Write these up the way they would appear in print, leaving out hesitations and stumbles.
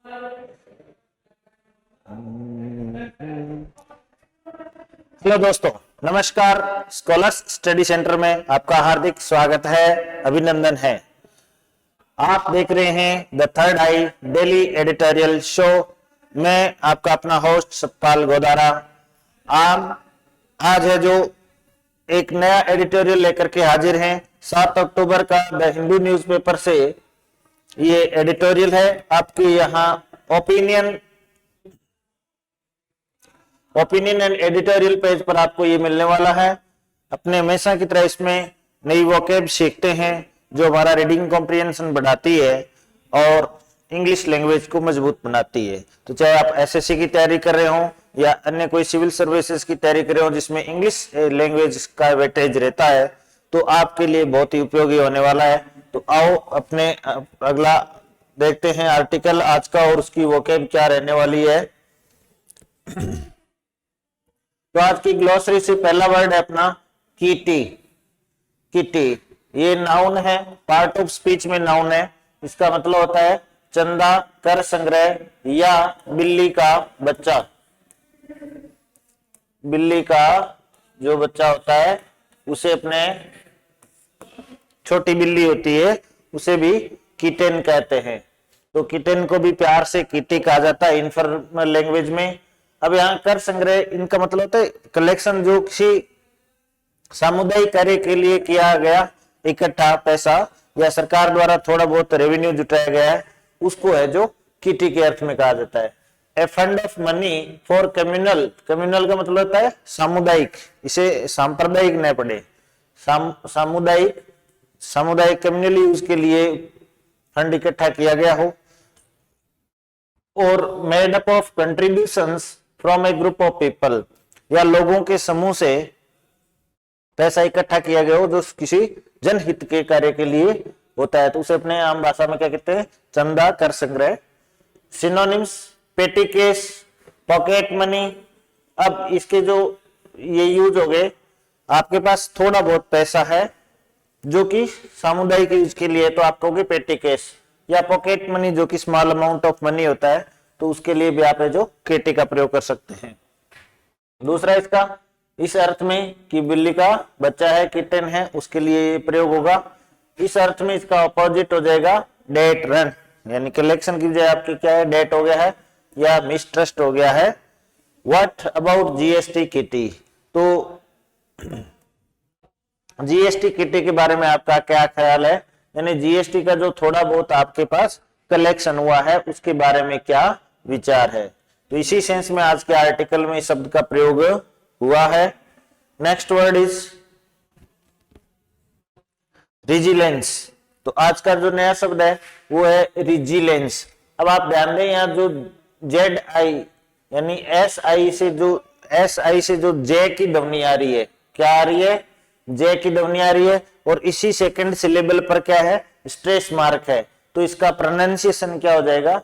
Hello दोस्तों, नमस्कार। Scholars study centre में आपका हार्दिक स्वागत है, अभिनंदन है। आप देख रहे हैं the third I daily editorial show. मैं आपका अपना होस्ट सतपाल गोदारा। आज है जो एक नया एडिटोरियल लेकर के हाजिर हैं। 7 अक्टूबर का द हिंदू न्यूज़पेपर से ये एडिटोरियल है। आपके यहाँ ओपिनियन एंड एडिटोरियल पेज पर आपको ये मिलने वाला है। अपने हमेशा की तरह इसमें नई वोकैब सीखते हैं जो हमारा रीडिंग कॉम्प्रिहेंशन बढ़ाती है और इंग्लिश लैंग्वेज को मजबूत बनाती है। तो चाहे आप एसएससी की तैयारी कर रहे हो या अन्य कोई सिविल सर्विसेज की तैयारी कर रहे हो जिसमें इंग्लिश लैंग्वेज का वेटेज रहता है, तो आपके लिए बहुत ही उपयोगी होने वाला है। तो आओ अपने अगला देखते हैं आर्टिकल आज का और उसकी वोकैब क्या रहने वाली है। तो आज की ग्लोसरी से पहला वर्ड है अपना कीटी। कीटी ये नाउन है, पार्ट ऑफ स्पीच में नाउन है। इसका मतलब होता है चंदा, कर संग्रह या बिल्ली का बच्चा। बिल्ली का जो बच्चा होता है उसे अपने छोटी बिल्ली होती है उसे भी किटेन कहते हैं। तो किटेन को भी प्यार से कीटी कहा जाता है इनफॉर्मल लैंग्वेज में। अब यहाँ कर संग्रह, इनका मतलब होता है कलेक्शन, जो किसी सामुदायिक कार्य के लिए किया गया इकट्ठा पैसा या सरकार द्वारा थोड़ा बहुत रेवेन्यू जुटाया गया है, उसको है जो किटी के अर्थ में कहा जाता है। A fund of money for communal. Communal का मतलब होता है सामुदायिक, इसे सांप्रदायिक न पढ़े, सामुदायिक कम्युनली यूज के लिए फंड इकट्ठा किया गया हो। और made up of contributions from A group of people, या लोगों के समूह से पैसा इकट्ठा किया गया हो जो किसी जनहित के कार्य के लिए होता है, तो उसे अपने आम भाषा में क्या कहते हैं, चंदा, कर संग्रह। सिनोनिम्स पेटी केस, पॉकेट मनी। अब इसके जो ये यूज हो गए, आपके पास थोड़ा बहुत पैसा है जो कि सामुदायिक यूज के लिए, तो आप कहोगे पेटी केस, या पॉकेट मनी जो कि स्मॉल अमाउंट ऑफ मनी होता है, तो उसके लिए भी आप जो केटी का प्रयोग कर सकते हैं। दूसरा इसका इस अर्थ में कि बिल्ली का बच्चा है, किटेन है, उसके लिए प्रयोग होगा। इस अर्थ में इसका अपोजिट हो जाएगा डेट रन, यानी कलेक्शन की बजाय आपके क्या है, डेट हो गया है या मिसट्रस्ट हो गया है। What about GST kitty. तो जीएसटी किटी के बारे में आपका क्या ख्याल है, यानी जीएसटी का जो थोड़ा बहुत आपके पास कलेक्शन हुआ है उसके बारे में क्या विचार है। तो इसी सेंस में आज के आर्टिकल में इस शब्द का प्रयोग हुआ है। Next word is resilience. तो आज का जो नया शब्द है वो है रिजिलेंस। अब आप ध्यान दें, यहाँ जो जेड आई यानी एस आई से जो जे की ध्वनि आ रही है, क्या आ रही है, जे की ध्वनि आ रही है, और इसी सेकंड सिलेबल पर क्या है, स्ट्रेस मार्क है, तो इसका प्रोनाउंसिएशन क्या हो जाएगा,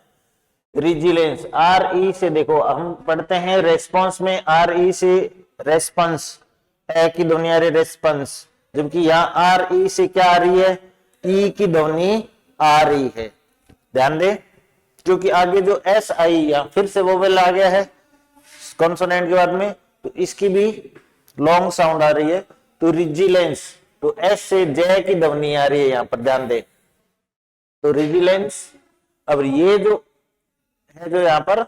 रिजिलेंस। आर ई से देखो, हम पढ़ते हैं रेस्पॉन्स में आर ई से रेस्पॉन्स, ए की ध्वनि आ रही है रेस्पॉन्स, जबकि यहाँ आर ई से क्या आ रही है, ई की ध्वनि आ रही है। ध्यान दे, क्योंकि आगे जो एस आई या फिर से वोवेल आ गया है कॉन्सोनेंट के बाद में, तो इसकी भी लॉन्ग साउंड आ रही है, तो रिजिलेंस, तो एस से जे की ध्वनि आ रही है यहाँ पर, ध्यान दे, तो रिजिलेंस। अब ये जो है जो यहाँ पर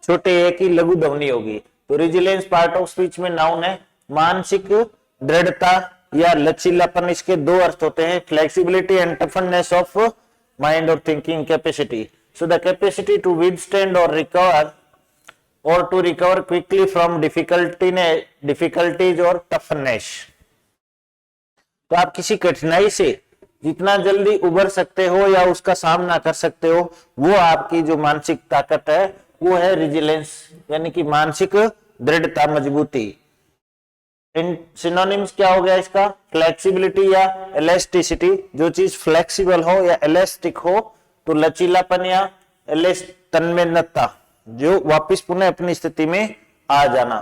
छोटे ए की लघु ध्वनि होगी, तो रिजिलेंस पार्ट ऑफ स्पीच में नाउन है। मानसिक दृढ़ता या लचीलापन, इसके दो अर्थ होते हैं, flexibility and toughness of mind और thinking capacity. So the capacity to withstand और रिकवर क्विकली फ्रॉम डिफिकल्टीज और टफनेस। तो आप किसी कठिनाई से जितना जल्दी उबर सकते हो या उसका सामना कर सकते हो, वो आपकी जो मानसिक ताकत है वो है रिजिलेंस, यानी कि मानसिक दृढ़ता, मजबूती। सिनोनिम्स क्या हो गया इसका, फ्लेक्सिबिलिटी या इलास्टिसिटी, जो चीज फ्लेक्सिबल हो या इलास्टिक हो, तो लचीलापन या तन्मयता, जो वापस पुनः अपनी स्थिति में आ जाना,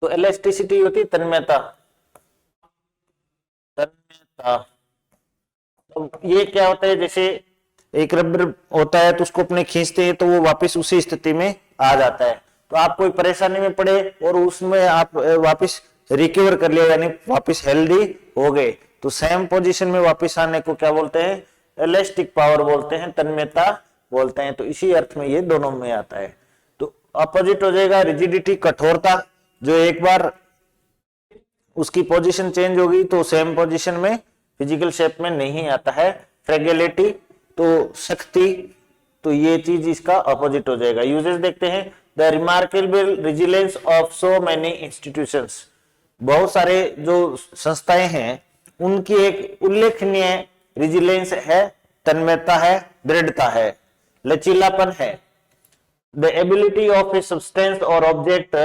तो इलास्टिसिटी होती है तन्मयता। तो ये क्या होता है, जैसे एक रबर होता है तो उसको अपने खींचते हैं तो वो वापस उसी स्थिति में आ जाता है। तो आप कोई परेशानी में पड़े और उसमें आप वापस रिकवर कर लिया, यानी वापस हेल्दी हो गए, तो सेम पोजीशन में वापस आने को क्या बोलते हैं? इलास्टिक पावर बोलते हैं, तन्यता बोलते हैं। तो इसी अर्थ में ये दोनों में आता है। तो अपोजिट हो जाएगा रिजिडिटी, कठोरता, जो एक बार उसकी पोजीशन चेंज होगी तो सेम पोजीशन में फिजिकल शेप में नहीं आता है। फ्रेगिलिटी, तो शक्ति, तो ये चीज इसका अपोजिट हो जाएगा। यूजेस देखते हैं, the remarkable resilience of so many institutions, बहुत सारे जो संस्थाएं हैं उनकी एक उल्लेखनीय रेजिलियंस है, तन्मयता है, दृढ़ता है, लचीलापन है। The ability of a substance और object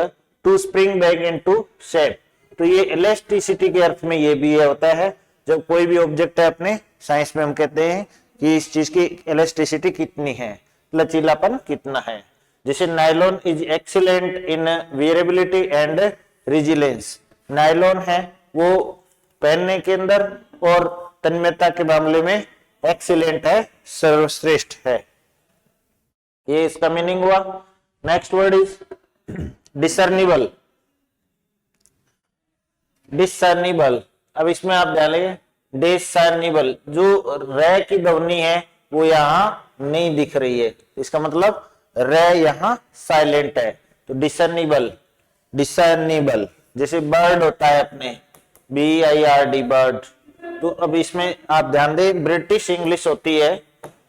to spring back into shape, तो ये इलास्टिसिटी के अर्थ में ये भी होता है। जब कोई भी ऑब्जेक्ट है, अपने साइंस में हम कहते हैं कि इस चीज की इलास्टिसिटी कितनी है, लचीलापन कितना है। जैसे nylon is excellent in wearability and resilience, nylon है वो पहनने के अंदर और तन्मयता के मामले में एक्सीलेंट है, सर्वश्रेष्ठ है। ये इसका मीनिंग हुआ। Next word is discernible. Discernible, अब इसमें आप डालेंगे डिसर्निबल, जो रे की ध्वनि है वो यहाँ नहीं दिख रही है, इसका मतलब रे यहाँ साइलेंट है। तो डिसर्निबल, डिसर्निबल, जैसे बर्ड होता है अपने BIRD बर्ड, तो अब इसमें आप ध्यान दें, ब्रिटिश इंग्लिश होती है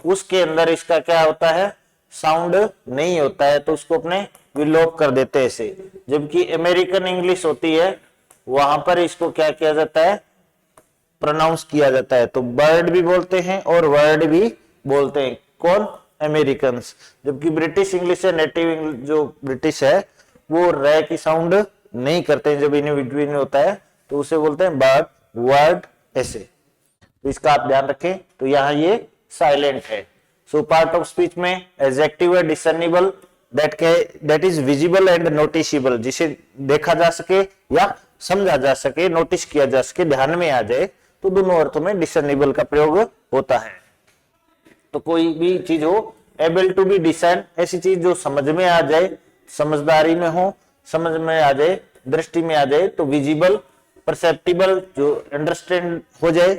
उसके अंदर इसका क्या होता है? साउंड नहीं होता है, तो उसको अपने विलोप कर देते हैं ऐसे। जबकि अमेरिकन इंग्लिश होती है वहां पर इसको क्या किया जाता है? प्रोनाउंस किया जाता है। तो बर्ड भी बोलते हैं और वर्ड भी बोलते हैं, कौन? अमेरिकन्स। जबकि ब्रिटिश इंग्लिश है, नेटिव जो ब्रिटिश है वो रे की साउंड नहीं करते हैं, जब इन बिटवीन होता है तो उसे बोलते हैं बर्ड, वर्ड, ऐसे। तो इसका आप ध्यान रखें। तो यहाँ ये साइलेंट है। सो पार्ट ऑफ स्पीच में एडजेक्टिव है discernible, that is visible and noticeable, जिसे देखा जा सके या समझा जा सके, नोटिस किया जा सके, ध्यान में आ जाए, तो दोनों अर्थों में डिसर्निबल का प्रयोग होता है। तो कोई भी चीज हो, एबल टू बी डिसर्न, ऐसी चीज जो समझ में आ जाए, समझदारी में हो, समझ में आ जाए, दृष्टि में आ जाए, तो विजिबल, परसेप्टिबल जो अंडरस्टैंड हो जाए,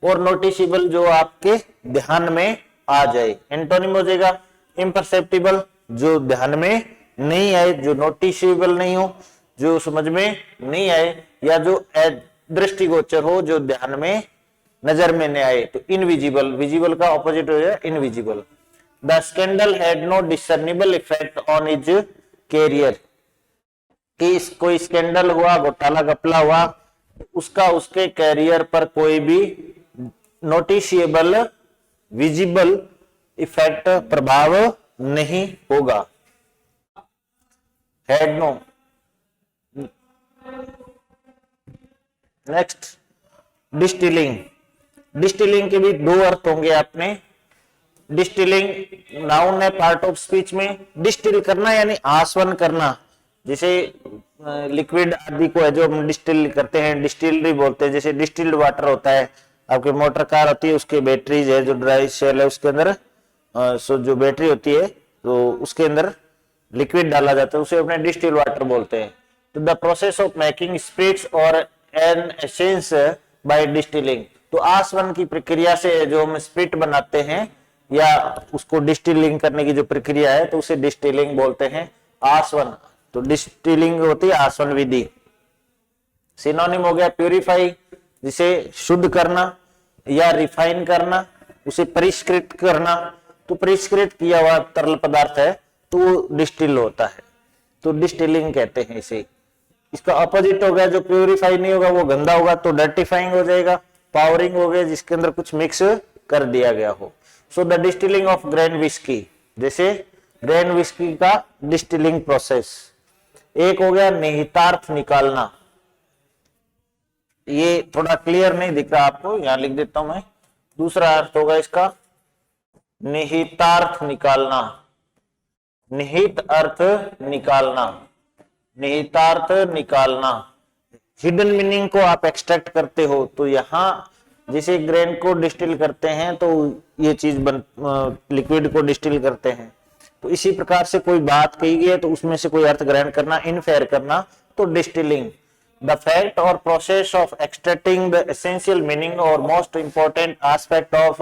और नोटिसेबल जो आपके ध्यान में आ जाए। एंटोनिम हो जाएगा इम्परसेप्टिबल, जो ध्यान में नहीं आए, जो नोटिसेबल नहीं हो, जो समझ में नहीं आए, या जो दृष्टिगोचर हो, जो ध्यान में, नजर में नहीं आए, तो इनविजिबल। विजिबल का ऑपोजिट हो जाएगा invisible. The scandal had no discernible effect on his career, कि कोई स्कैंडल हुआ, घोटाला घपला हुआ, उसका उसके कैरियर पर कोई भी नोटिशिएबल, विजिबल इफेक्ट, प्रभाव नहीं होगा। Had no. Next distilling. Distilling के भी दो अर्थ होंगे आपने। डिस्टिलिंग नाउन है पार्ट ऑफ स्पीच में। डिस्टिल करना यानी आसवन करना, जैसे लिक्विड आदि को है जो हम डिस्टिल करते हैं, डिस्टिलरी बोलते हैं। जैसे डिस्टिल्ड वाटर होता है, आपके मोटर कार होती है, उसके बैटरीज है, जो ड्राई शेल है उसके अंदर जो बैटरी होती है तो उसके अंदर लिक्विड डाला जाता है, उसे अपने डिस्टिल वाटर बोलते हैं। तो the process of making spirits or an essence by distilling, तो आसवन की प्रक्रिया से जो हम स्पिरिट बनाते हैं या उसको डिस्टिलिंग करने की जो प्रक्रिया है तो उसे डिस्टिलिंग बोलते हैं, आसवन। तो डिस्टिलिंग होती है आसवन विधि। सिनोनिम हो गया प्यूरिफाई, जिसे शुद्ध करना या रिफाइन करना, उसे परिष्कृत करना। तो परिष्कृत किया हुआ तरल पदार्थ है तो वो डिस्टिल होता है, तो डिस्टिलिंग कहते हैं इसे। इसका अपोजिट हो गया, जो प्यूरिफाई नहीं होगा वो गंदा होगा, तो डर्टिफाइंग हो जाएगा। पावरिंग हो गया, जिसके अंदर कुछ मिक्स कर दिया गया हो। So the distilling of grain whisky, जैसे ग्रेन विस्की का डिस्टिलिंग प्रोसेस। एक हो गया निहितार्थ निकालना, ये थोड़ा क्लियर नहीं दिख रहा आपको, यहां लिख देता हूं मैं। दूसरा अर्थ होगा इसका निहितार्थ निकालना, निहित अर्थ निकालना, निहितार्थ निकालना। हिडन मीनिंग को आप एक्सट्रैक्ट करते हो, तो यहां जैसे ग्रेन को डिस्टिल करते हैं तो ये चीज लिक्विड को डिस्टिल करते हैं, तो इसी प्रकार से कोई बात कही गई है तो उसमें से कोई अर्थ ग्रहण करना, इनफेयर करना, तो डिस्टिलिंग। द फैक्ट और process of extracting the essential meaning और most important aspect of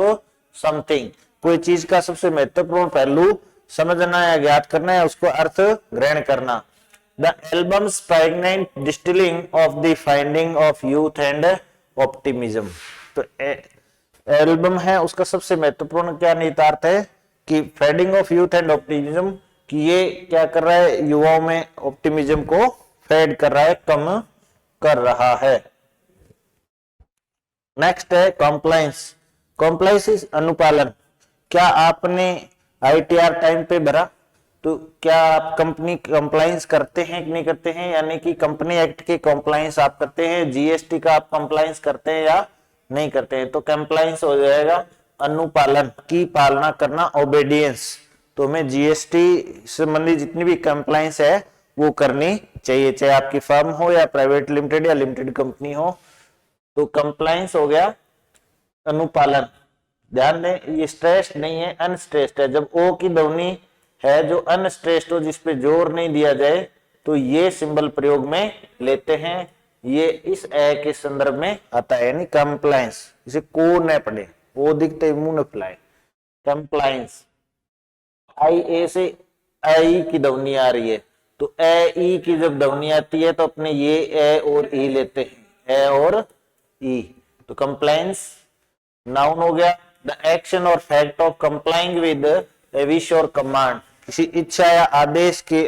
something, कोई चीज का सबसे महत्वपूर्ण पहलू समझना या ज्ञात करना है, उसको अर्थ ग्रहण करना। The albums pregnant distilling of the finding of youth and optimism, तो एल्बम है उसका सबसे महत्वपूर्ण क्या निहितार्थ है कि fading of youth and optimism, कि ये क्या कर रहा है, युवाओं में ऑप्टिमिज्म को फेड कर रहा है, कम कर रहा है। नेक्स्ट है कॉम्प्लायंस। कॉम्प्लायंस इज अनुपालन। क्या आपने आईटीआर टाइम पे भरा, तो क्या आप कंपनी कंप्लायंस करते हैं कि नहीं करते हैं, यानी कि कंपनी एक्ट के कंप्लायंस आप करते हैं, जीएसटी का आप कंप्लायंस करते हैं या नहीं करते हैं, तो कंप्लायंस हो जाएगा अनुपालन की पालना करना, ओबेडियंस। तो हमें जीएसटी संबंधी जितनी भी कंप्लायंस है वो करनी चाहिए, चाहे आपकी फर्म हो या प्राइवेट लिमिटेड या लिमिटेड कंपनी हो। तो कंप्लायंस हो गया अनुपालन। ध्यान दें ये स्ट्रेस्ड नहीं है, अनस्ट्रेस्ड है। जब ओ की ध्वनि है जो अनस्ट्रेस्ड हो, जिसपे जोर नहीं दिया जाए, तो ये सिंबल प्रयोग में लेते हैं, ये इस ए के संदर्भ में आता है, यानी कंप्लायंस। इसे को न पढ़े, वो दिखते मुंह न फुलाए। कंप्लायंस आई ए से आई की ध्वनि आ रही है, तो ए ई की जब ध्वनि आती है तो अपने ये ए और ई लेते हैं, ए और ई। तो कंप्लायंस नाउन हो गया। द एक्शन और fact of complying with A wish और कमांड, किसी इच्छा या आदेश के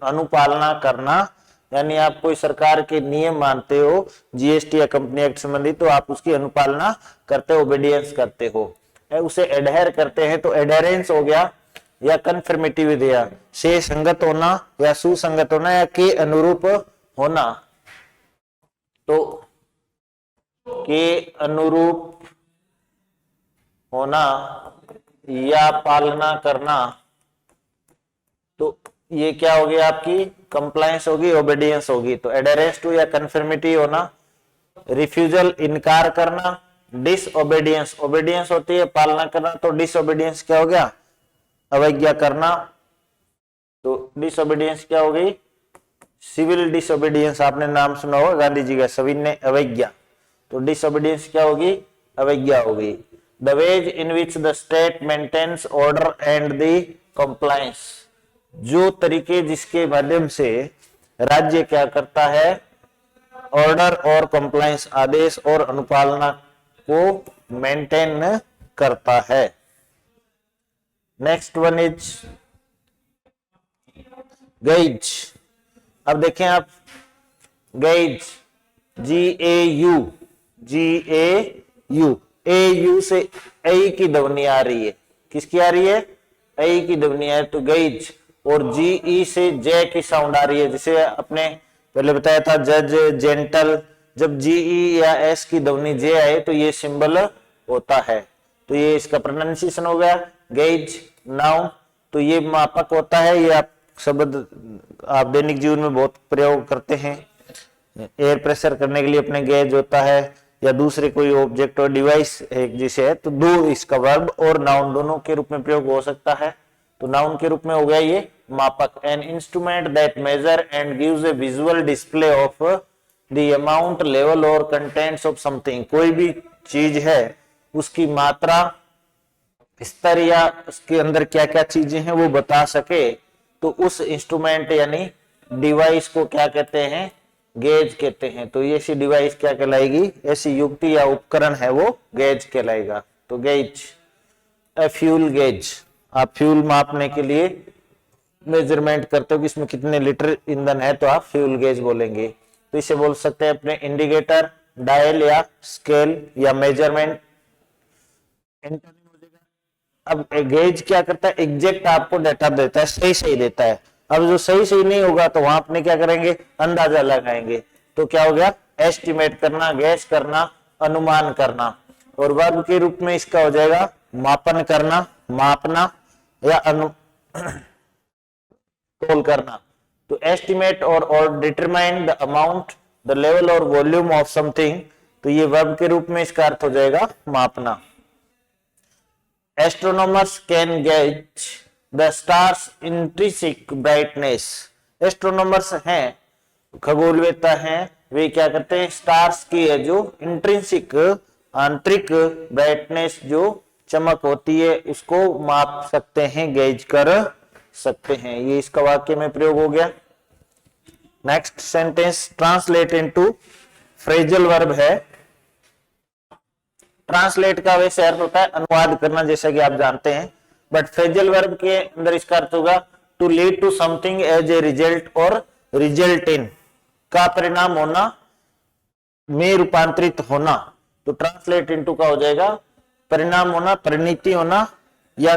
अनुपालना करना, यानी आप कोई सरकार के नियम मानते हो, जीएसटी या कंपनी एक्ट संबंधित, तो आप उसकी अनुपालना करते हो, ओबीडियंस करते हो, उसे एडहेयर करते हैं, तो एडहेरेंस हो गया, या कन्फर्मेटिव विधेय से संगत होना या सुसंगत होना या के अनुरूप होना। तो के अनुरूप होना या पालना करना, तो ये क्या होगी आपकी कंप्लायंस होगी, ओबीडियंस होगी। तो एडहेरेंस टू या कन्फर्मिटी होना, रिफ्यूजल इनकार करना, डिसओबीडियंस ओबीडियंस होती है पालना करना, तो डिसओबीडियंस क्या हो गया, अवज्ञा करना। तो डिसओबीडियंस क्या हो गई, सिविल डिसओबीडियंस, आपने नाम सुना होगा गांधी जी का, सविनय अवज्ञा। तो डिसओबीडियंस क्या होगी, अवज्ञा होगी। The ways in which the state maintains order and the compliance, जो तरीके जिसके माध्यम से राज्य क्या करता है, ऑर्डर और कंप्लायंस, आदेश और अनुपालना को मेंटेन करता है। Next one is gauge. अब देखें आप, गेज GAU, GAU, AU से ए की ध्वनि आ रही है, किसकी आ रही है, ए की ध्वनि है, तो गेज। और GE से जे की साउंड आ रही है, जिसे अपने पहले बताया था जज, जेंटल। जब GE या S की ध्वनि जे आए तो ये सिंबल होता है, तो ये इसका प्रोनाउंसिएशन हो गया गेज नाउन। तो ये मापक होता है, ये आप शब्द आप दैनिक जीवन में बहुत प्रयोग करते हैं, एयर प्रेशर करने के लिए अपने गेज होता है, या दूसरे कोई ऑब्जेक्ट और डिवाइस एक जिसे है, तो दो इसका वर्ब और नाउन दोनों के रूप में प्रयोग हो सकता है। तो नाउन के रूप में हो गया ये मापक, an instrument that measure and gives a visual display of the amount, level और कंटेंट्स ऑफ समथिंग, कोई भी चीज है उसकी मात्रा, स्तर या उसके अंदर क्या क्या चीजें हैं वो बता सके, तो उस इंस्ट्रूमेंट यानी डिवाइस को क्या कहते हैं, गेज कहते हैं। तो ये ऐसी डिवाइस क्या कहलाएगी, ऐसी युक्ति या उपकरण है वो गेज कहलाएगा। तो गेज, फ्यूल गेज, आप फ्यूल मापने के लिए मेजरमेंट करते हो कि इसमें कितने लीटर ईंधन है, तो आप फ्यूल गेज बोलेंगे। तो इसे बोल सकते हैं अपने इंडिकेटर, डायल या स्केल या मेजरमेंट। अब गेज क्या करता है, एग्जैक्ट आपको डाटा देता है, सही सही देता है। अब जो सही सही नहीं होगा तो वहां अपने क्या करेंगे, अंदाजा लगाएंगे। तो क्या हो गया, एस्टिमेट करना, गैस करना, अनुमान करना। और वर्ब के रूप में इसका हो जाएगा मापन करना, मापना या तोल करना। तो एस्टिमेट और determine the amount, the level और वॉल्यूम ऑफ समथिंग, तो ये वर्ब के रूप में इसका अर्थ हो जाएगा मापना। Astronomers can gauge the stars intrinsic brightness. Astronomers हैं, खगोलवेत्ता हैं, वे क्या करते हैं, स्टार्स की है जो इंट्रिंसिक आंतरिक ब्राइटनेस जो चमक होती है उसको माप सकते हैं, गेज कर सकते हैं। ये इसका वाक्य में प्रयोग हो गया। Next sentence translate into phrasal verb है। ट्रांसलेट का वैसे अर्थ होता है अनुवाद करना, जैसा कि आप जानते हैं, बट फ्रेजल वर्ब के अंदर इसका अर्थ होगा to lead to something as a result और रिजल्ट इन, का परिणाम होना, में रूपांतरित होना। तो ट्रांसलेट इनटू का हो जाएगा परिणाम होना, परिणति होना या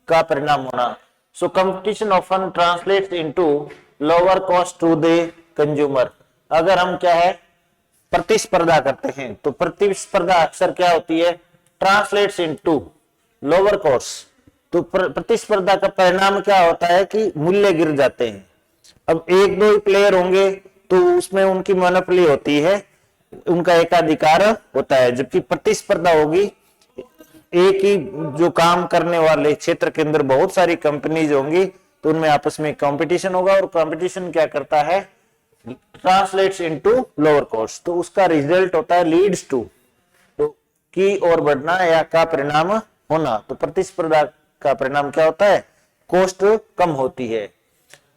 का परिणाम होना। So competition often translates into lower cost to the consumer. अगर हम क्या है प्रतिस्पर्धा करते हैं तो प्रतिस्पर्धा अक्सर क्या होती है, ट्रांसलेट्स इनटू लोअर कॉस्ट। तो प्रतिस्पर्धा का परिणाम क्या होता है कि मूल्य गिर जाते हैं। अब एक दो प्लेयर होंगे तो उसमें उनकी मोनोपोली होती है, उनका एकाधिकार होता है, जबकि प्रतिस्पर्धा होगी एक ही जो काम करने वाले क्षेत्र के अंदर बहुत सारी कंपनीज होंगी तो उनमें आपस में कंपटीशन होगा, और कंपटीशन क्या करता है, ट्रांसलेट्स इनटू लोअर कॉस्ट। तो उसका रिजल्ट होता है लीड्स टू, तो की ओर बढ़ना या का परिणाम होना। तो प्रतिस्पर्धा का परिणाम क्या होता है, कॉस्ट कम होती है।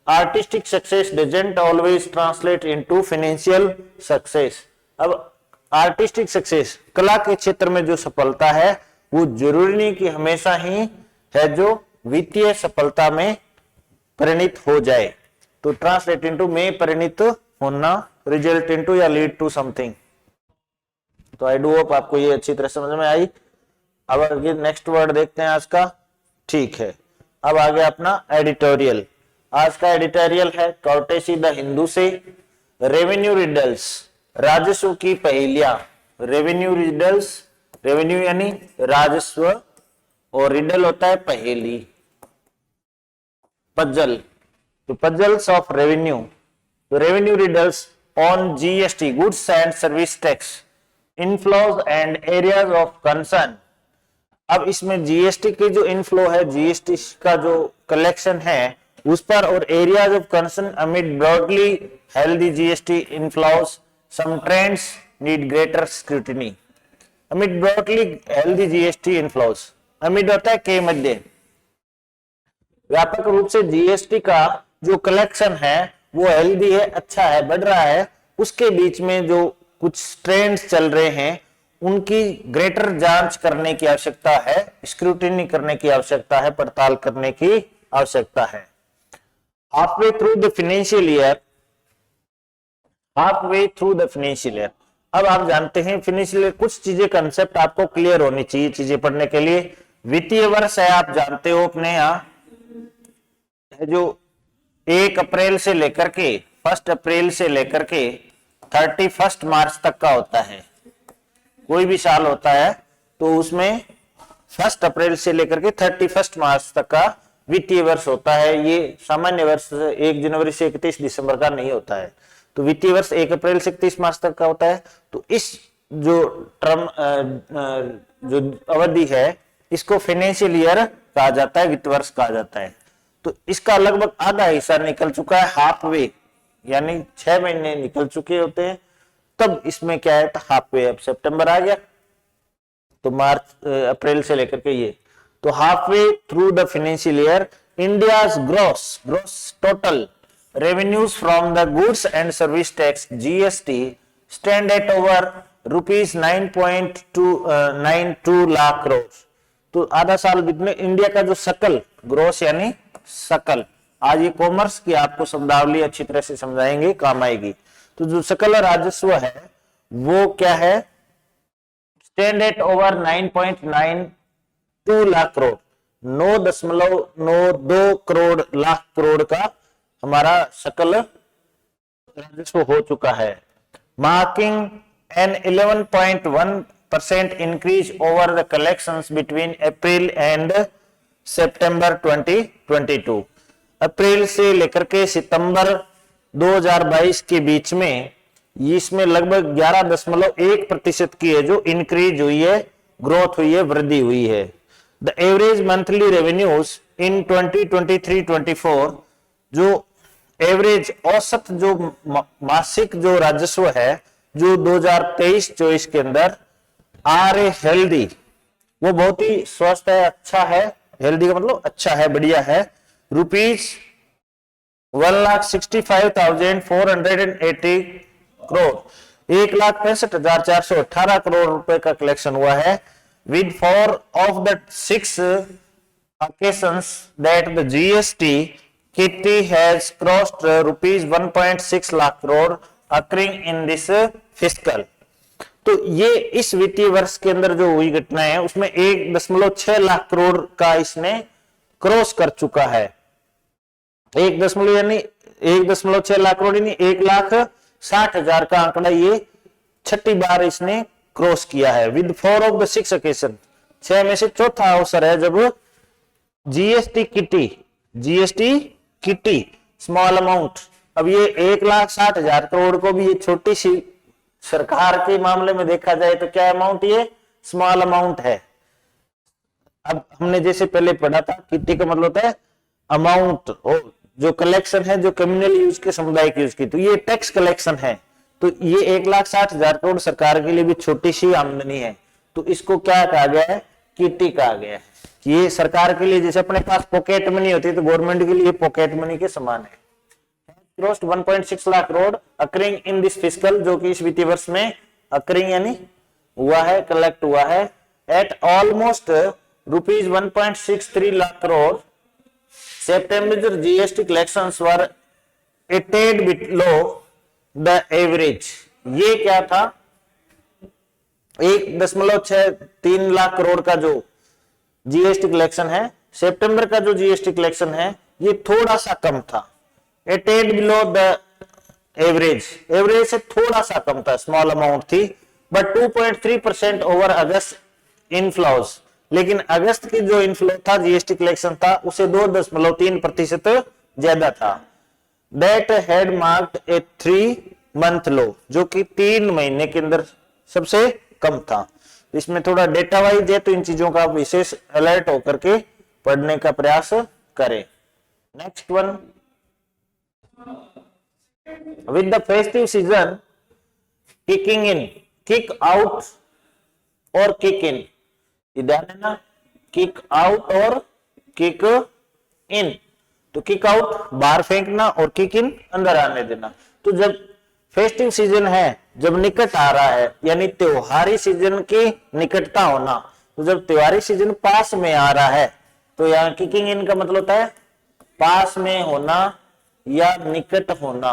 Artistic success doesn't always translate into financial success. अब आर्टिस्टिक सक्सेस, कला के क्षेत्र में जो सफलता है वो जरूरी नहीं कि हमेशा ही है जो वित्तीय सफलता में परिणित हो जाए। तो ट्रांसलेट इनटू में परिणित होना, रिजल्ट इनटू या लीड टू समथिंग। तो आई डू होप आपको ये अच्छी तरह समझ में आई। अब आगे नेक्स्ट वर्ड देखते हैं आज का। ठीक है, अब आगे अपना एडिटोरियल। आज का एडिटोरियल है कॉर्टेसी द हिंदू से रेवेन्यू रिडल्स, राजस्व की पहेलियां। रेवेन्यू रिडल्स, रेवेन्यू यानी राजस्व और रिडल होता है पहेली, पजल। तो पजल्स ऑफ रेवेन्यू, तो revenue riddles on GST goods and service tax inflows and areas of concern. अब इसमें जीएसटी की जो इनफ्लो है, जीएसटी का जो कलेक्शन है उस पर, और areas of concern amid broadly healthy GST inflows some trends need greater scrutiny. Amid broadly healthy GST inflows, amid होता है के मध्य, व्यापक रूप से जीएसटी का जो कलेक्शन है वो हेल्दी है, अच्छा है, बढ़ रहा है, उसके बीच में जो कुछ ट्रेंड्स चल रहे हैं उनकी ग्रेटर जांच करने की आवश्यकता है, स्क्रूटिनी करने की आवश्यकता है, पड़ताल करने की आवश्यकता है। Halfway through the financial year, halfway through the financial year. अब आप जानते हैं फाइनेंशियल ईयर, कुछ चीजें कंसेप्ट आपको क्लियर होनी चाहिए चीजें पढ़ने के लिए। वित्तीय वर्ष है, आप जानते हो अपने यहाँ जो 1 अप्रैल से लेकर के 1 अप्रैल से लेकर के 31 मार्च तक का होता है। कोई भी साल होता है तो उसमें 1 अप्रैल से लेकर के 31 मार्च तक का वित्तीय वर्ष होता है। ये सामान्य वर्ष 1 जनवरी से 31 दिसंबर का नहीं होता है। तो वित्तीय वर्ष 1 अप्रैल से 31 मार्च तक का होता है। तो इस जो टर्म जो अवधि है इसको फाइनेंशियल ईयर कहा जाता है, वित्त वर्ष कहा जाता है। तो इसका लगभग आधा हिस्सा निकल चुका है, हाफ वे, यानी 6 महीने निकल चुके होते हैं। तब इसमें क्या है, हाफ वे, अब सितंबर आ गया तो मार्च अप्रैल से लेकर के ये, तो half way through the financial year India's gross total revenues from the goods and service tax GST stand at over rupees 9.92 lakh crore. तो आधा साल बीतने इंडिया का जो सकल, ग्रोस यानी सकल, आज ये कॉमर्स की आपको शब्दावली अच्छी तरह से समझाएंगे, काम आएगी। तो जो सकल राजस्व है वो क्या है, stand at over 9.92 lakh crore, 9.92 crore lakh crore का हमारा सकल राजस्व हो चुका है, marking an 11.1% increase over the collections between April and September 2022। अप्रैल से लेकर के सितंबर 2022 के बीच में इसमें लगभग 11.1% की है जो इंक्रीज हुई है, ग्रोथ हुई है, वृद्धि हुई है। द एवरेज मंथली रेवेन्यूज इन 2023-24, जो एवरेज औसत जो मासिक जो राजस्व है जो 2023-24 के अंदर आर ए हेल्दी, वो बहुत ही स्वस्थ है, अच्छा है। हेल्दी का मतलब अच्छा है, बढ़िया है। रुपीज 1,65,480 करोड़, 1,65,418 करोड़ रुपए का कलेक्शन हुआ है। With 4 of the 6 occasions that the GST kitty has crossed rupees 1.6 lakh crore occurring in this fiscal। तो ये इस वित्तीय वर्ष के अंदर जो हुई घटनाएं है उसमें 1.6 लाख करोड़ का इसने क्रॉस कर चुका है। 1.6 लाख करोड़ यानी 1,60,000 का आंकड़ा ये छठी बार इसने क्रॉस किया है। विद 4 ऑफ द 6 occasion, 6 में से चौथा अवसर है जब जीएसटी किटी स्मॉल अमाउंट, अब ये 1,60,000 करोड़ को भी ये छोटी सी सरकार के मामले में देखा जाए तो क्या अमाउंट, ये स्मॉल अमाउंट है। अब हमने जैसे पहले पढ़ा था किटी का मतलब होता है अमाउंट, जो कलेक्शन है जो कम्युनल यूज के, सामुदायिक यूज की, तो ये टैक्स कलेक्शन है। तो ये 1,60,000 करोड़ सरकार के लिए भी छोटी सी आमदनी है, तो इसको क्या कहा गया है, किटी कहा गया है। ये सरकार के लिए जैसे अपने पास पॉकेट मनी होती है तो गवर्नमेंट के लिए पॉकेट मनी के समान है। Crossed 1.6 lakh crore occurring in this fiscal, जो कि इस वित्तीय वर्ष में अकरिंग यानी हुआ है, कलेक्ट हुआ है eight almost rupees 1.63 lakh crore. September GST collections were a tad bit low the average। ये क्या था, 1.63 लाख करोड़ का जो जीएसटी कलेक्शन है, सितंबर का जो जीएसटी कलेक्शन है ये थोड़ा सा कम था। A tad below the average, average से थोड़ा सा कम था, स्मॉल अमाउंट थी। बट 2.3% ओवर अगस्त इनफ्लोज, लेकिन अगस्त की जो इनफ्लो था जीएसटी कलेक्शन था उसे 2.3% ज्यादा था। That had marked a 3 month low, जो कि 3 महीने के अंदर सबसे कम था। इसमें थोड़ा डेटा वाइज है तो इन चीजों का विशेष अलर्ट होकर के पढ़ने का प्रयास करें। Next one, with the festive season kicking in, kick out और किक इन, ध्यान है ना, किक आउट और किक इन। तो किक आउट बाहर फेंकना और किक इन अंदर आने देना। तो जब फेस्टिव सीजन है, जब निकट आ रहा है, यानी त्योहारी सीजन की निकटता होना, तो जब त्योहारी सीजन पास में आ रहा है तो यहाँ किकिंग इन का मतलब होता है पास में होना या निकट होना,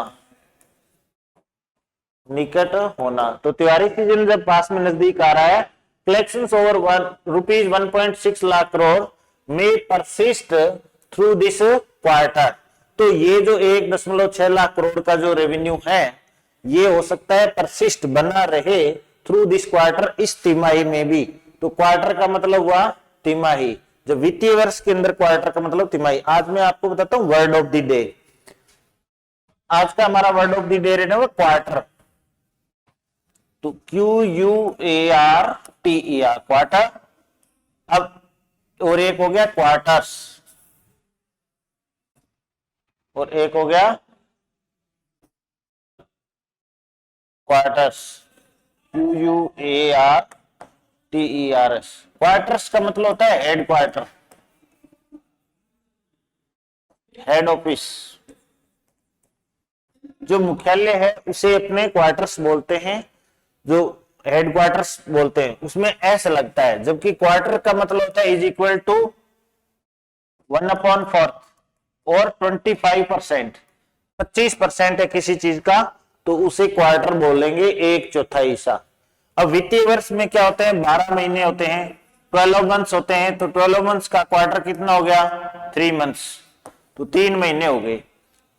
निकट होना। तो त्योहारी सीजन जब पास में नजदीक आ रहा है, collections over rupees 1.6 lakh crore में परसिस्ट थ्रू दिस क्वार्टर। तो ये जो 1.6 लाख करोड़ का जो रेवेन्यू है ये हो सकता है परसिस्ट, बना रहे थ्रू दिस क्वार्टर, इस तिमाही में भी। तो क्वार्टर का मतलब हुआ तिमाही, जब वित्तीय वर्ष के अंदर क्वार्टर का मतलब तिमाही। आज मैं आपको बताता हूं वर्ड ऑफ द डे। आज का हमारा वर्ड ऑफ द डे रहना हुआ क्वार्टर। तो QUARTER क्वार्टर। अब और एक हो गया क्वार्टर्स और एक हो गया क्वार्टर्स, QUARTERS। क्वार्टर्स का मतलब होता है हेड क्वार्टर, हेड ऑफिस। जो मुख्यालय है उसे अपने क्वार्टर्स बोलते हैं, जो हेड क्वार्टर्स बोलते हैं, उसमें एस लगता है। जबकि क्वार्टर का मतलब होता है इज इक्वल टू 1/4 और 25%, 25% है किसी चीज का तो उसे क्वार्टर बोलेंगे, 1/4 हिस्सा। अब वित्तीय वर्ष में क्या होते हैं, 12 महीने होते हैं, 12 मंथ्स होते हैं। तो 12 मंथ्स का क्वार्टर कितना हो गया, 3 मंथ्स, तो 3 महीने हो गए।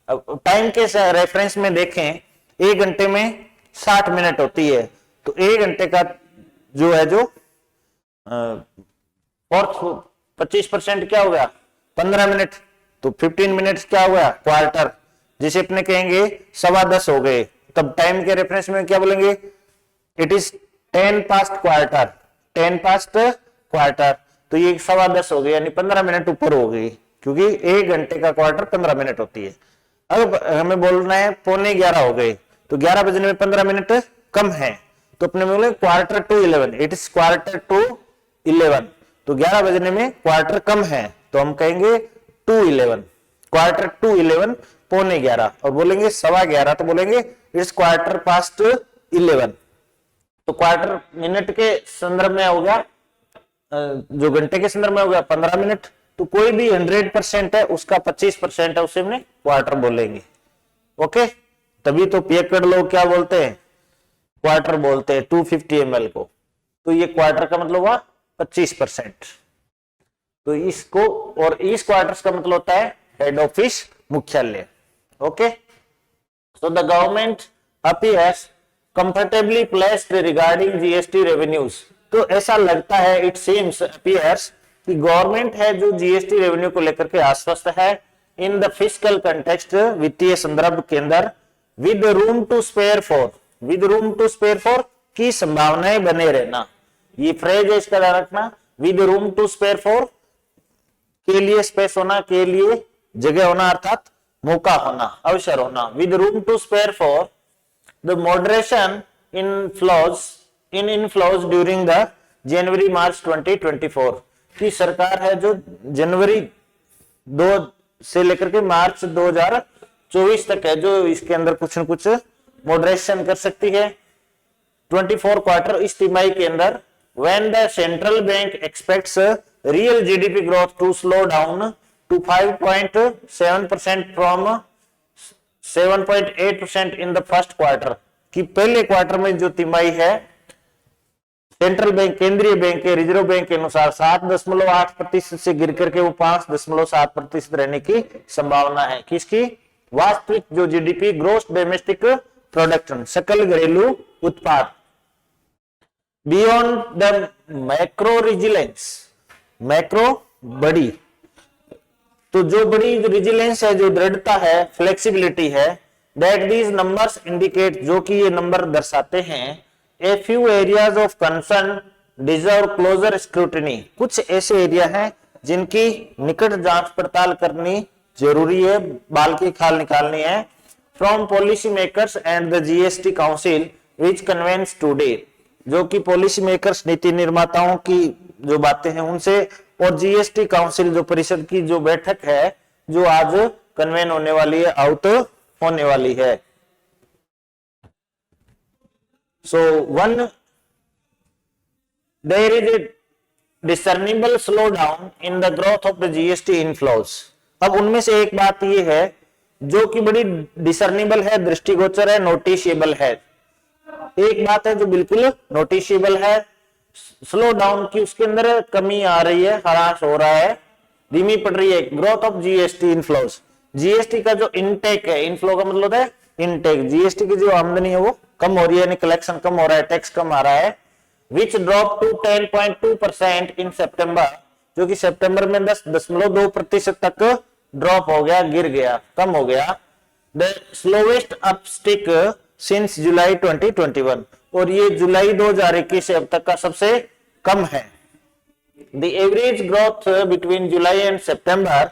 अब टाइम के रेफरेंस में देखें, 1 घंटे में 60 मिनट होती है, तो 1 घंटे का जो है जो और 25% क्या हो गया, 15 मिनट, तो 15 मिनट्स क्या हो गया क्वार्टर, जिसे अपने कहेंगे 10:15 हो गए। तब टाइम के रेफरेंस में क्या बोलेंगे, it is 10 past quarter, 10 past quarter. तो ये 10:15 हो गई, यानी 15 मिनट ऊपर हो गई, क्योंकि 1 घंटे का क्वार्टर 15 मिनट होती है। अब हमें बोलना है 11:15 हो गए, तो 11 बजने में 15 मिनट कम है, तो अपने बोले quarter to 11, it is quarter to 11। तो 11 बजने में क्वार्टर कम है, तो हम कहेंगे टू 11, क्वार्टर टू 11, 11:15। और बोलेंगे 11:15 तो बोलेंगे इट्स क्वार्टर पास्ट 11। तो क्वार्टर मिनट के संदर्भ में हो गया, जो घंटे के संदर्भ में हो गया 15 मिनट। तो कोई भी 100% है, उसका 25% है, उसे हमने क्वार्टर बोलेंगे। ओके, तभी तो पियक्कड़ लोग क्या बोलते हैं, क्वार्टर बोलते हैं 250 ml को। तो ये क्वार्टर का मतलब हुआ 25%। तो इसको, और इस क्वार्टर्स का मतलब होता है हेड ऑफिस, मुख्यालय। Okay, so the government appears comfortably placed regarding GST revenues. तो ऐसा लगता है, इट सीम्स अपीयर्स, कि गवर्नमेंट है जो जीएसटी रेवेन्यू को लेकर के आश्वस्त है इन द फिस्कल कंटेक्स्ट, वित्तीय संदर्भ के अंदर, with room to spare for, with room to spare for की संभावनाएं बने रहना। ये फ्रेज है, इसका ध्यान रखना, with room to spare for, के लिए स्पेस होना, के लिए जगह होना, अर्थात मौका होना, अवसर होना। With room to spare for the moderation in inflows during the January March 2024 की सरकार है जो जनवरी 2 से लेकर के मार्च 2024 तक है, जो इसके अंदर कुछ न कुछ मॉडरेशन कर सकती है। 24 क्वार्टर, इस तिमाही के अंदर, when the central bank expects real GDP growth to slow down to 5.7% from 7.8% in the first quarter, कि पहले क्वार्टर में जो तिमाही है सेंट्रल बैंक, केंद्रीय बैंक के, रिजर्व बैंक के अनुसार 7.8% से गिर करके वो 5.7% रहने की संभावना है। किसकी? वास्तविक जो जीडीपी, ग्रोस डोमेस्टिक प्रोडक्शन, सकल घरेलू उत्पाद। Beyond the macro resilience, macro बड़ी, तो जो बड़ी रिजिलेंस है, जो दृढ़ता है, फ्लेक्सिबिलिटी है, दैट दीज नंबर्स इंडिकेट, जो कि ये नंबर दर्शाते हैं, a few areas of concern deserve closer scrutiny, कुछ ऐसे एरिया हैं जिनकी निकट जांच पड़ताल करनी जरूरी है, बाल की खाल निकालनी है। From policy makers and the GST council which convenes today, जो कि पॉलिसी मेकर्स, नीति निर्माताओं की जो बातें हैं उनसे, और जीएसटी काउंसिल जो परिषद की जो बैठक है, जो आज कन्वेन होने वाली है, आउट होने वाली है। So there is a discernible slowdown in the growth of the GST inflows। अब उनमें से एक बात ये है जो कि बड़ी डिसर्निबल है, दृष्टिगोचर है, नोटिशिएबल है। एक बात है जो बिल्कुल नोटिशिएबल है, स्लो डाउन की, उसके अंदर कमी आ रही है, ह्रास हो रहा है, धीमी पड़ रही है। Growth of GST inflows, GST का जो इनटेक है, इनफ्लो का मतलब है इनटेक, जीएसटी की जो आमदनी है वो कम हो रही है, कलेक्शन कम हो रहा है, टैक्स कम आ रहा है। विच ड्रॉप टू 10.2% इन सितंबर, जो कि सितंबर में 10.2% तक ड्रॉप हो गया, गिर गया, कम हो गया। द स्लोवेस्ट अपस्टिक सिंस जुलाई 2021, और ये जुलाई 2021 से अब तक का सबसे कम है। The average growth between July and September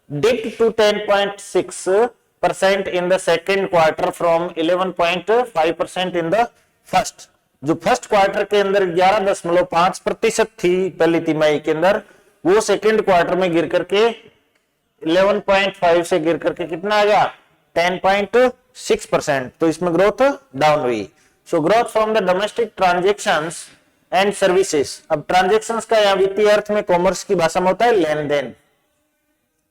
dipped to 10.6% in the second quarter from 11.5% in the first। जो फर्स्ट क्वार्टर के अंदर 11.5% थी पहली तिमाही के अंदर, वो सेकंड क्वार्टर में गिर करके 11.5 से गिर करके कितना आ गया, 10.6%। तो इसमें ग्रोथ डाउन हुई। So growth from the domestic transactions and services. अब ट्रांजेक्शंस का यहाँ वित्तीय अर्थ में, कॉमर्स की भाषा में होता है लेन देन।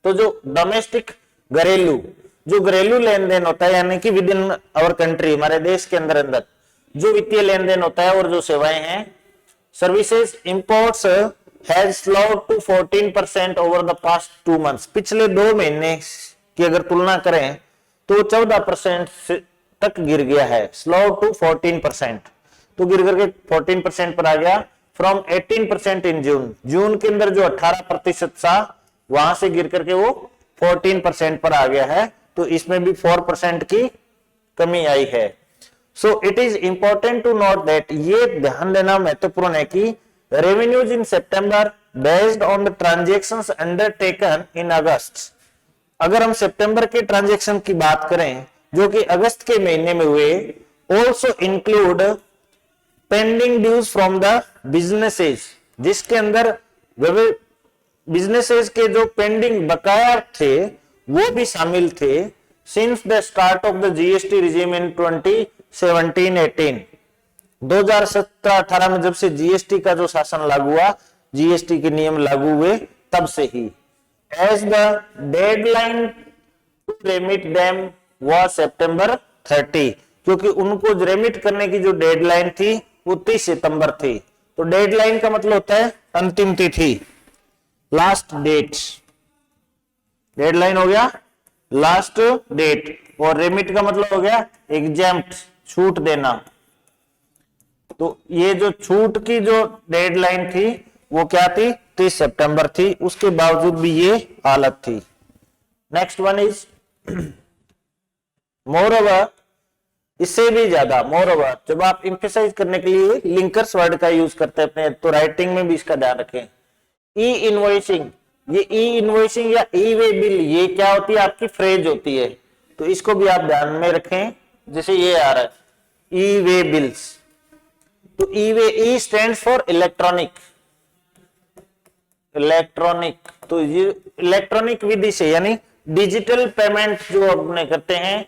तो जो डोमेस्टिक, घरेलू, जो घरेलू लेन देन होता है, यानी कि विद इन आवर कंट्री, हमारे देश के अंदर अंदर जो वित्तीय लेन देन होता है और जो सेवाएं हैं, services imports has slowed to 14% over the past 2 months। पिछले 2 महीने की अगर तुलना करें तो 14% तक गिर गया है, स्लो टू 14%, तो गिर करके 14% पर आ गया। फ्रॉम 18% इन जून, जून के अंदर जो 18% था वहां से गिर करके वो 14% पर आ गया है। तो इसमें भी 4% की कमी आई है। So it is important to note that, ये ध्यान देना महत्वपूर्ण है कि revenues in September based on the transactions undertaken in August. अगर हम सितंबर के ट्रांजैक्शन की बात करें जो कि अगस्त के महीने में हुए, also include pending dues from the businesses, जिसके अंदर बिजनेसेस के जो पेंडिंग बकाया थे वो भी शामिल थे, since the start of the GST regime in 2017-18, 2017-18 में जब से जीएसटी का जो शासन लागू हुआ, जीएसटी के नियम लागू हुए, तब से ही। As the deadline to remit them was September 30, क्योंकि उनको रेमिट करने की जो डेडलाइन थी वो 30 सितंबर थी। तो डेडलाइन का मतलब होता है अंतिम तिथि, लास्ट डेट। डेडलाइन हो गया लास्ट डेट, और रेमिट का मतलब हो गया एग्जेम्प्ट, छूट देना। तो ये जो छूट की जो डेडलाइन थी वो क्या थी, 30 सितंबर थी, उसके बावजूद भी ये हालत थी। नेक्स्ट वन इज मोरओवर, इससे भी ज्यादा मोरओवर, जब आप एम्फेसाइज करने के लिए लिंकर्स वर्ड का यूज करते हैं अपने, तो राइटिंग में भी इसका ध्यान रखें। ई इनवॉइसिंग, ये ई इनवॉइसिंग या ई वे बिल, ये क्या होती है, आपकी फ्रेज होती है, तो इसको भी आप ध्यान में रखें। जैसे ये आ रहा है ई वे बिल्स, तो e way, e stands for electronic, electronic, तो ये इलेक्ट्रॉनिक विधि से, यानी डिजिटल पेमेंट जो अपने करते हैं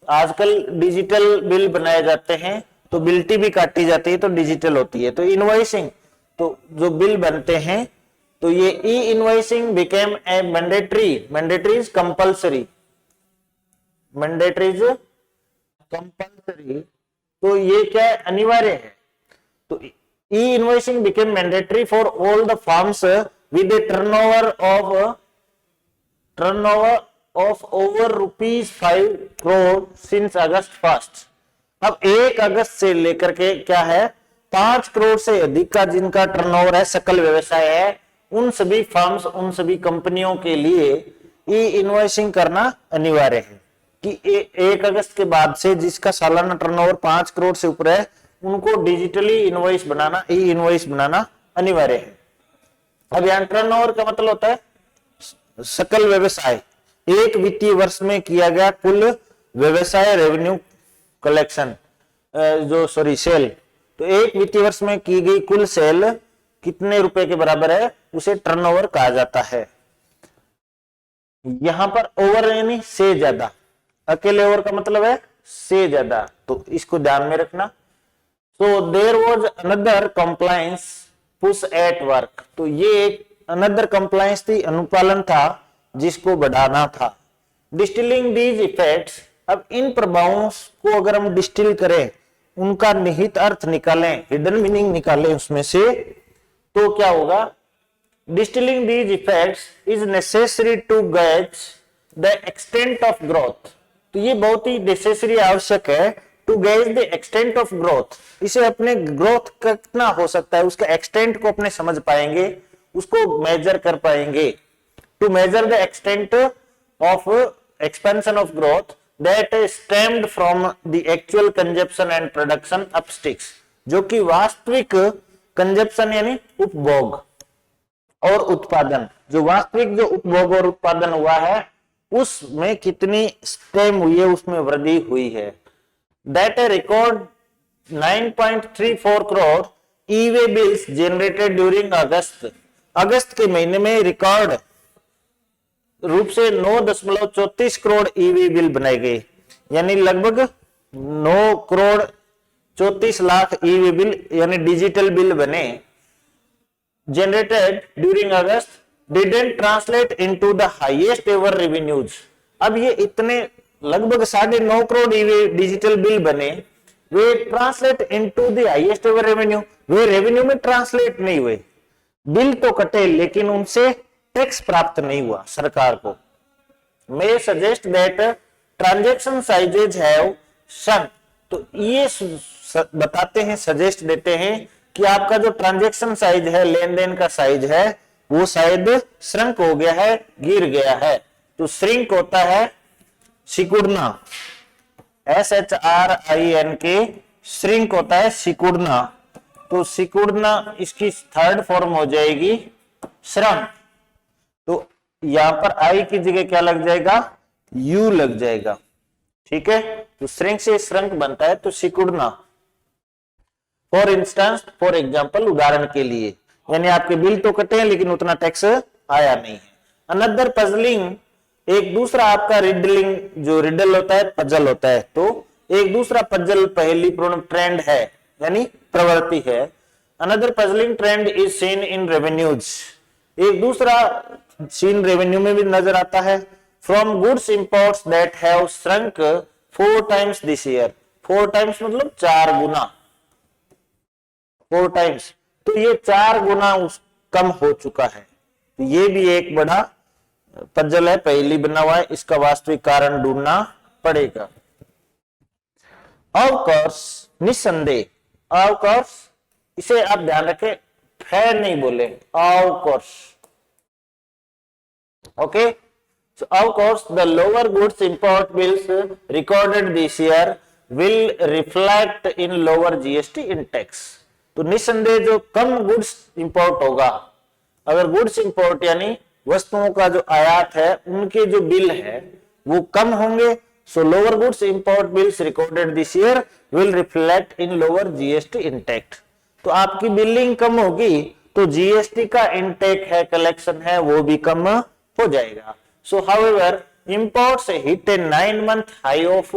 आजकल, डिजिटल बिल बनाए जाते हैं, तो बिल्टी भी काटी जाती है तो डिजिटल होती है। तो इनवॉइसिंग, तो जो बिल बनते हैं, तो ये e invoicing became a mandatory, mandatory is compulsory, mandatory is compulsory, तो ये क्या है, अनिवार्य है। तो e invoicing became mandatory for all the firms with a turnover of over ₹5 crore since August 1st। अब 1 अगस्त से लेकर के क्या है, 5 करोड़ से अधिक का जिनका टर्नओवर है, सकल व्यवसाय है, उन सभी फर्म्स, उन सभी कंपनियों के लिए ई इनवॉइसिंग करना अनिवार्य है कि 1 अगस्त के बाद से जिसका सालाना टर्नओवर 5 करोड़ से ऊपर है, उनको डिजिटली इनवॉइस बनाना, ई इनवॉइस बनाना अनिवार्य है। अब यहां टर्नओवर का मतलब होता है सकल व्यवसाय, एक वित्तीय वर्ष में किया गया कुल व्यवसाय रेवेन्यू कलेक्शन, सेल। तो एक वित्तीय वर्ष में की गई कुल सेल कितने रुपए के बराबर है, उसे टर्नओवर कहा जाता है। यहां पर ओवर यानी से ज्यादा, अकेले ओवर का मतलब है से ज्यादा, तो इसको ध्यान में रखना। तो there was another compliance push at work, तो ये एक अनदर कंप्लायंस थी, अनुपालन था जिसको बढ़ाना था। डिस्टिलिंग दीज इफेक्ट्स, अब इन प्रभावों को अगर हम डिस्टिल करें, उनका निहित अर्थ निकालें, हिडन मीनिंग निकालें उसमें से, तो क्या होगा, distilling these effects is necessary to gauge the extent of growth, तो ये बहुत ही नेसेसरी आवश्यक है, to gauge the extent of growth, इसे अपने ग्रोथ कितना हो सकता है उसका एक्सटेंट को अपने समझ पाएंगे, उसको मेजर कर पाएंगे। To measure the extent of expansion of growth that stemmed from the actual consumption and production upticks, जो कि वास्तविक कंजप्शन यानी उपभोग और उत्पादन, जो वास्तविक जो उपभोग और उत्पादन हुआ है उसमें कितनी स्टेम हुई है, उसमें वृद्धि हुई है। That a record 9.34 crore e way bills generated during August, अगस्त के महीने में रिकॉर्ड रूप से 9.34 करोड़ ई-वे बिल बनाए गए, यानी लगभग 9 करोड़ 34 लाख ई-वे बिल यानी डिजिटल बिल बने। Generated during August didn't translate into the highest ever revenues, अब ये इतने लगभग 9.5 करोड़ ई-वे डिजिटल बिल बने, they translate into the highest ever revenue, वे रेवेन्यू में ट्रांसलेट नहीं हुए, बिल तो कटे लेकिन उनसे टैक्स प्राप्त नहीं हुआ सरकार को। May suggest that transaction sizes have shrunk, तो ये बताते हैं, सजेस्ट देते हैं कि आपका जो ट्रांजैक्शन साइज है, लेन देन का साइज है, वो शायद श्रंक हो गया है, गिर गया है। तो श्रिंक होता है सिकुड़ना, SHRINK श्रिंक होता है सिकुड़ना, तो सिकुड़ना इसकी थर्ड फॉर्म हो जाएगी श्रंक। तो यहां पर आई की जगह क्या लग जाएगा, यू लग जाएगा। ठीक है, तो श्रिंक से श्रंक बनता है तो सिकुड़ना। फॉर इंस्टेंस, फॉर एग्जाम्पल, उदाहरण के लिए, यानी आपके बिल तो कटे हैं लेकिन उतना टैक्स आया नहीं है। अनदर पजलिंग, एक दूसरा आपका रिडलिंग, जो रिडल होता है पजल होता है, तो एक दूसरा पजल पहली ट्रेंड है यानी प्रवृत्ति है। Another puzzling trend is seen in revenues, एक दूसरा सीन रेवेन्यू में भी नजर आता है। From goods imports that have shrunk 4 times this year, 4 times मतलब 4 गुना, 4 times, तो ये 4 गुना कम हो चुका है। तो ये भी एक बड़ा पजल है, पहली बना हुआ है, इसका वास्तविक कारण ढूंढना पड़ेगा। ऑफ कोर्स, निस्संदेह, ऑफ कोर्स, इसे आप ध्यान रखें, है नहीं बोले, of course. Okay, so of course the lower goods import bills recorded this year will reflect in lower GST in tax। तो निस्संदेह जो कम गुड्स इंपोर्ट होगा, अगर गुड्स इंपोर्ट यानी वस्तुओं का जो आयात है उनके जो बिल है वो कम होंगे, सो lower goods import bills recorded this year will reflect in lower GST intact. तो आपकी बिलिंग कम होगी तो जीएसटी का इंटेक है, कलेक्शन है, वो भी कम हो जाएगा। So however imports hit a 9-month high of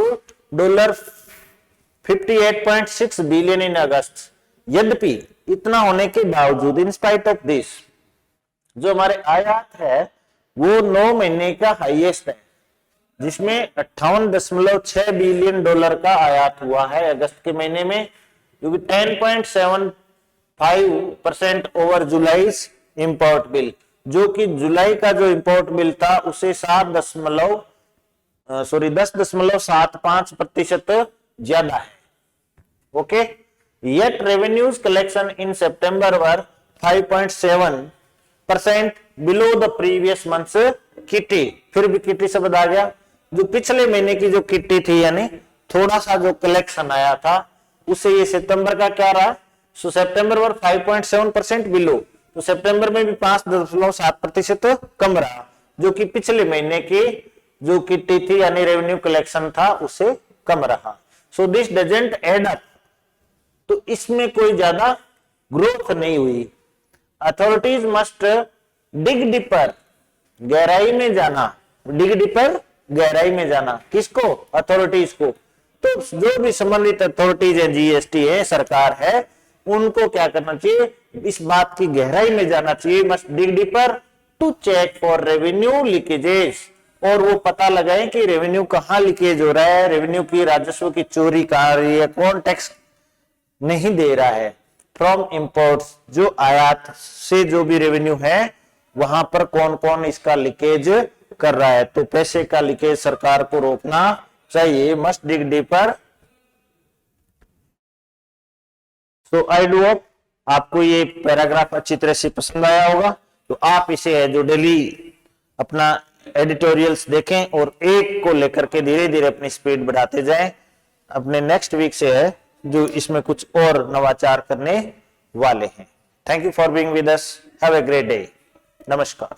$58.6 billion in August. यद्यपि इतना होने के बावजूद, इन स्पाइट ऑफ दिस, जो हमारे आयात है वो 9 महीने का हाईएस्ट है, जिसमें $58.6 बिलियन का आयात हुआ है अगस्त के महीने में, क्योंकि 10.75% ओवर जुलाई इंपोर्ट बिल, जो कि जुलाई का जो इंपोर्ट बिल था उसे 10.75% ज्यादा है। Okay, yet revenues collection in September were 5.7% below the previous months kitty. फिर भी किटी शब्द आ गया, जो पिछले महीने की जो किटी थी यानी थोड़ा सा जो कलेक्शन आया था उससे ये सितंबर का क्या रहा, सो सितंबर वर 5.7% बिलो, तो सितंबर में भी 5.7% कम रहा, जो कि पिछले महीने की जो किटी थी यानी रेवेन्यू कलेक्शन था उससे कम रहा। So this doesn't add up, तो इसमें कोई ज्यादा ग्रोथ नहीं हुई। अथॉरिटीज मस्ट डिग डीपर, गहराई में जाना, डिग डीपर गहराई में जाना, किसको, अथॉरिटीज को। तो जो भी संबंधित अथॉरिटीज है, जीएसटी है, सरकार है, उनको क्या करना चाहिए, इस बात की गहराई में जाना चाहिए, must dig deeper to check for revenue leakages, और वो पता लगाएं कि रेवेन्यू कहां लीकेज हो रहा है, रेवेन्यू की, राजस्व की चोरी कहां हो रही है, कौन टैक्स नहीं दे रहा है। फ्रॉम इंपोर्ट्स, जो आयात से जो भी रेवेन्यू है वहां पर कौन कौन इसका लीकेज कर रहा है, तो पैसे का लीकेज सरकार को रोकना चाहिए, must dig deeper. So I do hope आपको ये पैराग्राफ अच्छी तरह से पसंद आया होगा। तो आप इसे है जो डेली अपना एडिटोरियल्स देखें और एक को लेकर के धीरे धीरे अपनी स्पीड बढ़ाते जाएं। अपने नेक्स्ट वीक से है जो इसमें कुछ और नवाचार करने वाले हैं। Thank you for being with us, have a great day, नमस्कार।